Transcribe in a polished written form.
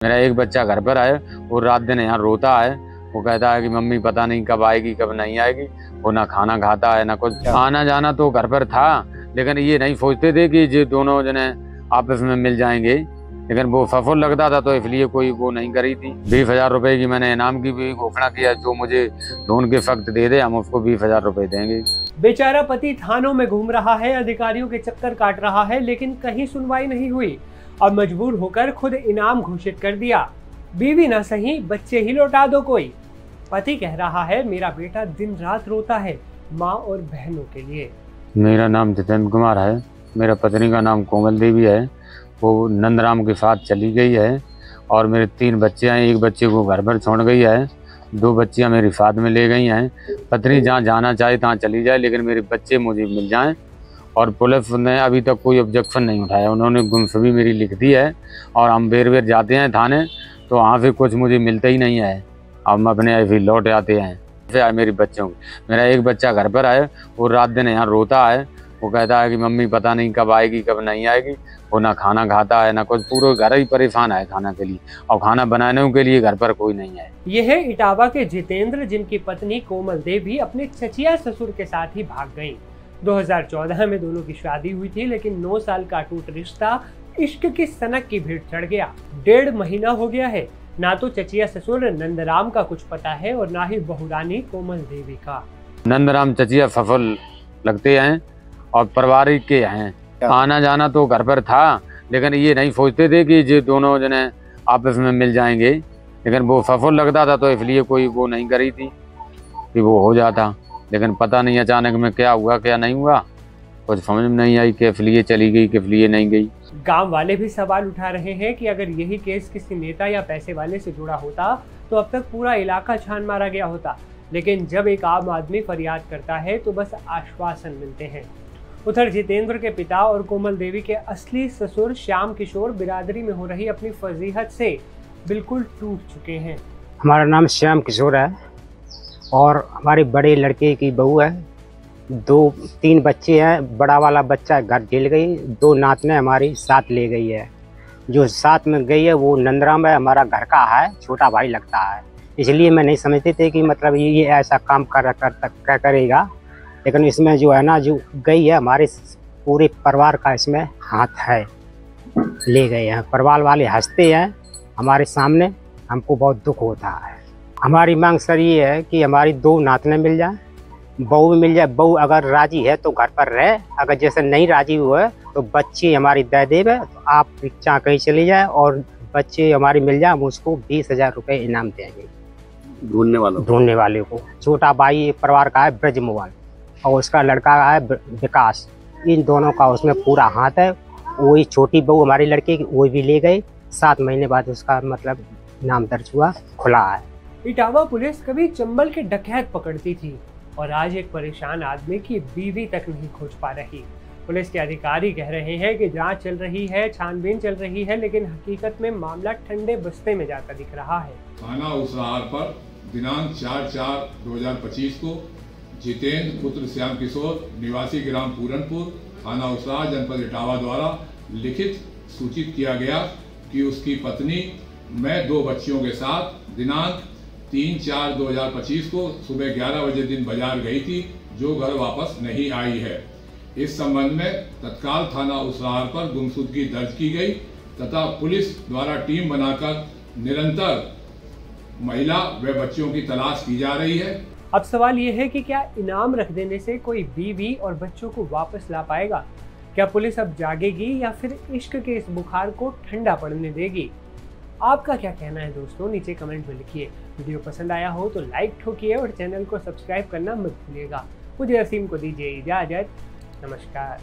मेरा एक बच्चा घर पर है, वो रात दिन यहाँ रोता है। वो कहता है कि मम्मी पता नहीं कब आएगी कब नहीं आएगी। वो ना खाना खाता है ना कुछ। आना जाना तो घर पर था, लेकिन ये नहीं सोचते थे कि ये दोनों जने आपस में मिल जाएंगे। लेकिन वो सफल लगता था तो इसलिए कोई वो नहीं करी थी। 20,000 रुपए की मैंने इनाम की भी घोषणा किया, जो मुझे ढूंढ के वक्त दे दे हम उसको 20,000 रुपए देंगे। बेचारा पति थानों में घूम रहा है, अधिकारियों के चक्कर काट रहा है, लेकिन कहीं सुनवाई नहीं हुई और मजबूर होकर खुद इनाम घोषित कर दिया। बीवी ना सही, बच्चे ही लौटा दो कोई। पति कह रहा है मेरा बेटा दिन रात रोता है माँ और बहनों के लिए। मेरा नाम जितेंद्र कुमार है, मेरा पत्नी का नाम कोमल देवी है। वो नंदराम के साथ चली गई है और मेरे 3 बच्चे हैं। एक बच्चे को घर पर छोड़ गई है, 2 बच्चियां मेरी साथ में ले गई हैं। पत्नी जहाँ जाना चाहे तहाँ चली जाए, लेकिन मेरे बच्चे मुझे मिल जाएं। और पुलिस ने अभी तक कोई ऑब्जेक्शन नहीं उठाया। उन्होंने गुमशुदगी मेरी लिख दी है और हम बेर जाते हैं थाने, तो वहाँ से कुछ मुझे मिलता ही नहीं है। हम अपने ऐसे लौट आते हैं। फिर मेरे बच्चों को, मेरा एक बच्चा घर पर है, वो रात दिन यहाँ रोता है। वो कहता है कि मम्मी पता नहीं कब आएगी कब नहीं आएगी। वो ना खाना खाता है ना कुछ। पूरा घर ही परेशान है खाना के लिए, और खाना बनाने के लिए घर पर कोई नहीं है। ये है इटावा के जितेंद्र, जिनकी पत्नी कोमल देवी अपने चचिया ससुर के साथ ही भाग गईं। 2014 में दोनों की शादी हुई थी, लेकिन 9 साल का अटूट रिश्ता इश्क की सनक की भीड़ चढ़ गया। 1.5 महीना हो गया है। ना तो चचिया ससुर नंदराम का कुछ पता है और ना ही बहुरानी कोमल देवी का। नंदराम चचिया सफल लगते हैं और पारिवारिक के हैं। आना जाना तो घर पर था, लेकिन ये नहीं सोचते थे कि ये दोनों जने आपस में मिल जाएंगे। लेकिन वो सफल लगता था तो इसलिए कोई वो नहीं करी थी कि वो हो जाता। लेकिन पता नहीं अचानक में क्या हुआ क्या नहीं हुआ, कुछ समझ में नहीं आई। किस लिए चली गई किस लिए नहीं गई। गांव वाले भी सवाल उठा रहे हैं कि अगर यही केस किसी नेता या पैसे वाले से जुड़ा होता तो अब तक पूरा इलाका छान मारा गया होता। लेकिन जब एक आम आदमी फरियाद करता है तो बस आश्वासन मिलते हैं। उधर जितेंद्र के पिता और कोमल देवी के असली ससुर श्याम किशोर बिरादरी में हो रही अपनी फजीहत से बिल्कुल टूट चुके हैं। हमारा नाम श्याम किशोर है और हमारे बड़े लड़के की बहू है। 2-3 बच्चे हैं। बड़ा वाला बच्चा घर ढिल गई। 2 नातने हमारी साथ ले गई है। जो साथ में गई है वो नंदराम है, हमारा घर का है, छोटा भाई लगता है। इसलिए मैं नहीं समझते थे कि मतलब ये ऐसा काम क्या करेगा। लेकिन इसमें जो है ना, जो गई है हमारे पूरे परिवार का इसमें हाथ है। ले गए हैं, परिवार वाले हंसते हैं हमारे सामने, हमको बहुत दुख होता है। हमारी मांग सर ये है कि हमारी 2 नातने मिल जाए, बहू भी मिल जाए। बहू अगर राजी है तो घर पर रहे, अगर जैसे नहीं राजी हुए तो बच्चे हमारी दे देवे, तो आप चाहे कहीं चले जाए और बच्चे हमारी मिल जाए, हम उसको 20,000 रुपये इनाम देंगे ढूंढने वाले को। छोटा भाई परिवार का है ब्रजमोहन और उसका लड़का है विकास। इन दोनों का उसमें पूरा हाथ है। वही छोटी बहू हमारी लड़के की, वो भी ले गए। 7 महीने बाद उसका मतलब नाम दर्ज हुआ, खुला है। इटावा पुलिस कभी चंबल के डकैत पकड़ती थी और आज एक परेशान आदमी की बीवी तक नहीं खोज पा रही। पुलिस के अधिकारी कह रहे हैं कि जांच चल रही है, छानबीन चल रही है, लेकिन हकीकत में मामला ठंडे बस्ते में जाता दिख रहा है। थाना उसरार पर दिनांक 4/4/2025 को जितेंद्र पुत्र श्याम किशोर निवासी ग्राम पूरनपुर थाना उसरार जनपद इटावा द्वारा लिखित सूचित किया गया कि उसकी पत्नी मैं 2 बच्चियों के साथ दिनांक 3/4/2025 को सुबह 11 बजे दिन बाजार गई थी, जो घर वापस नहीं आई है। इस संबंध में तत्काल थाना उसरार पर गुमशुदगी दर्ज की गई तथा पुलिस द्वारा टीम बनाकर निरंतर महिला व बच्चियों की तलाश की जा रही है। अब सवाल ये है कि क्या इनाम रख देने से कोई बीवी और बच्चों को वापस ला पाएगा? क्या पुलिस अब जागेगी या फिर इश्क के इस बुखार को ठंडा पड़ने देगी? आपका क्या कहना है दोस्तों, नीचे कमेंट में लिखिए। वीडियो पसंद आया हो तो लाइक ठोकिए और चैनल को सब्सक्राइब करना मत भूलिएगा। मुझे असीम को दीजिए इजाजत। नमस्कार।